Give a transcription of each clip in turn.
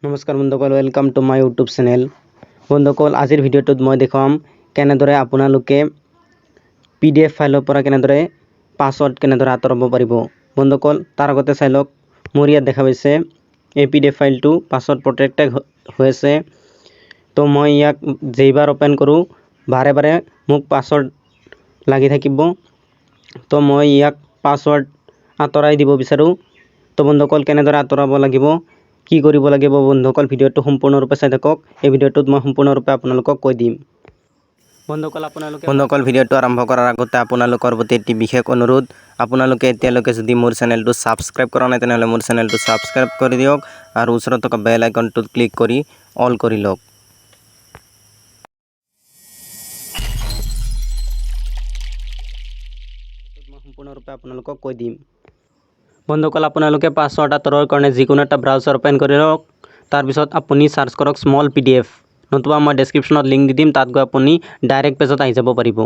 নমস্কাৰ বন্ধুসকল, welcome to my YouTube channel. বন্ধুসকল, আজিৰ ভিডিঅ'টোত মই দেখাম কেনেদৰে আপোনালোকে PDF ফাইলৰ পৰা কেনেদৰে পাছৱৰ্ড কেনেদৰে আঁতৰাব পাৰিব। বন্ধুসকল, তাৰ আগতে চাই লওক, মোৰ ইয়াত দেখা পাইছে এই PDF ফাইলটো পাছৱৰ্ড প্ৰটেক্টেড হৈ আছে। তো মই ইয়াক যেইবাৰ ওপেন কৰোঁ বাৰে বাৰে মোক পাছৱৰ্ড লাগি থাকিব। তো মই ইয়াক পাছৱৰ্ড আঁতৰাই দিব বিচাৰোঁ। তো বন্ধুসকল, কেনেদৰে আঁতৰাব লাগিব, কি কৰিব লাগিব, বন্ধুসকল ভিডিঅ'টো সম্পূৰ্ণৰূপে চাই থাকক। এই ভিডিঅ'টোত মই সম্পূৰ্ণৰূপে আপোনালোকক কৈ দিম। বন্ধুসকল, ভিডিঅ'টো আৰম্ভ কৰাৰ আগতে আপোনালোকৰ প্ৰতি এটি বিশেষ অনুৰোধ, আপোনালোকে এতিয়ালৈকে যদি মোৰ চেনেলটো ছাবস্ক্ৰাইব কৰা নাই তেনেহ'লে মোৰ চেনেলটো ছাবস্ক্ৰাইব কৰি দিয়ক আৰু ওচৰত থকা বেল আইকনটোত ক্লিক কৰি অল কৰি লওক। মই সম্পূৰ্ণৰূপে আপোনালোকক কৈ দিম। বন্ধুসকল, আপোনালোকে পাছৱৰ্ড আঁতৰোৱাৰ কাৰণে যিকোনো এটা ব্ৰাউজাৰ ওপেন কৰি লওক। তাৰপিছত আপুনি সাৰ্চ কৰক স্মল PDF, নতুবা মই ডেছক্ৰিপশ্যনত লিংক দি দিম, তাত গৈ আপুনি ডাইৰেক্ট পেজত আহি যাব পাৰিব।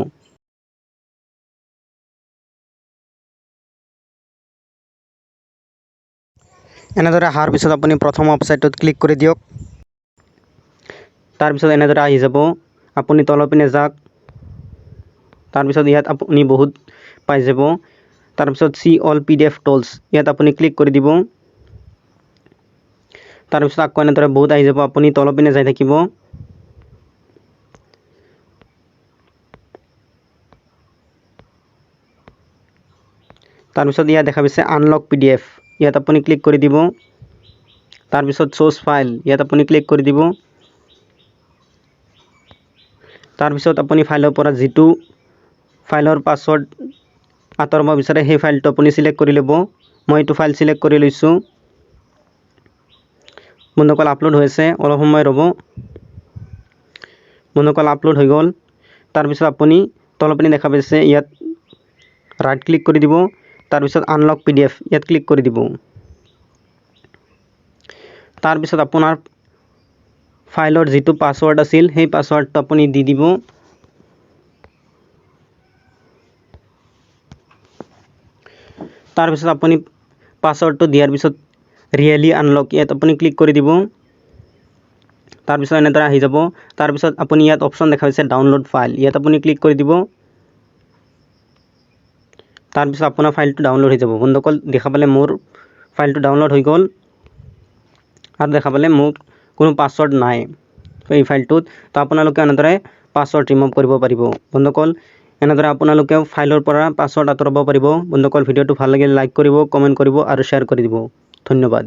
এনেদৰে অহাৰ পিছত আপুনি প্ৰথম ৱেবছাইটটোত ক্লিক কৰি দিয়ক। তাৰপিছত এনেদৰে আহি যাব, আপুনি তলৰ পিনে যাওক। তাৰপিছত ইয়াত আপুনি বহুত পাই যাব। তাৰপিছত চি অল PDF টুলছ, ইয়াত আপুনি ক্লিক কৰি দিব। তাৰপিছত আকৌ এনেদৰে বহুত আহি যাব, আপুনি তলৰ পিনে যাই থাকিব। তাৰপিছত ইয়াত দেখা পাইছে আনলক PDF, ইয়াত আপুনি ক্লিক কৰি দিব। তাৰপিছত চ'ৰ্চ ফাইল, ইয়াত আপুনি ক্লিক কৰি দিব। তাৰপিছত আপুনি ফাইলৰ পৰা যিটো ফাইলৰ পাছৱৰ্ড আঁতৰাব বিচাৰে সেই ফাইলটো আপুনি সিলেক্ট কৰি ল'ব। মই এইটো ফাইল সিলেক্ট কৰি লৈছোঁ। বন্ধুসকল, আপলোড হৈছে, অলপ সময় ৰ'ব। বন্ধুসকল, আপলোড হৈ গ'ল। তাৰপিছত আপুনি তলৰ পিনে দেখা পাইছে ইয়াত ৰাইট ক্লিক কৰি দিব। তাৰপিছত আনলক PDF, ইয়াত ক্লিক কৰি দিব। তাৰপিছত আপোনাৰ ফাইলৰ যিটো পাছৱৰ্ড আছিল সেই পাছৱৰ্ডটো আপুনি দি দিব। তাৰপিছত আপুনি পাছৱৰ্ডটো দিয়াৰ পিছত ৰিয়েলি আনলক, ইয়াত আপুনি ক্লিক কৰি দিব। তাৰপিছত এনেদৰে আহি যাব। তাৰপিছত আপুনি ইয়াত অপশ্যন দেখা পাইছে ডাউনলোড ফাইল, ইয়াত আপুনি ক্লিক কৰি দিব। তাৰপিছত আপোনাৰ ফাইলটো ডাউনলোড হৈ যাব। বন্ধুসকল, দেখা পালে মোৰ ফাইলটো ডাউনলোড হৈ গ'ল আৰু দেখা পালে মোক কোনো পাছৱৰ্ড নাই এই ফাইলটোত। তো আপোনালোকে এনেদৰে পাছৱৰ্ড ৰিমুভ কৰিব পাৰিব। বন্ধুসকল, এনেদৰে আপোনালোকেও ফাইলৰ পৰা পাছৱৰ্ড আঁতৰাব পাৰিব। বন্ধুসকল, ভিডিঅ'টো ভাল লাগিলে লাইক কৰিব, কমেণ্ট কৰিব আৰু শ্বেয়াৰ কৰি দিব। ধন্যবাদ।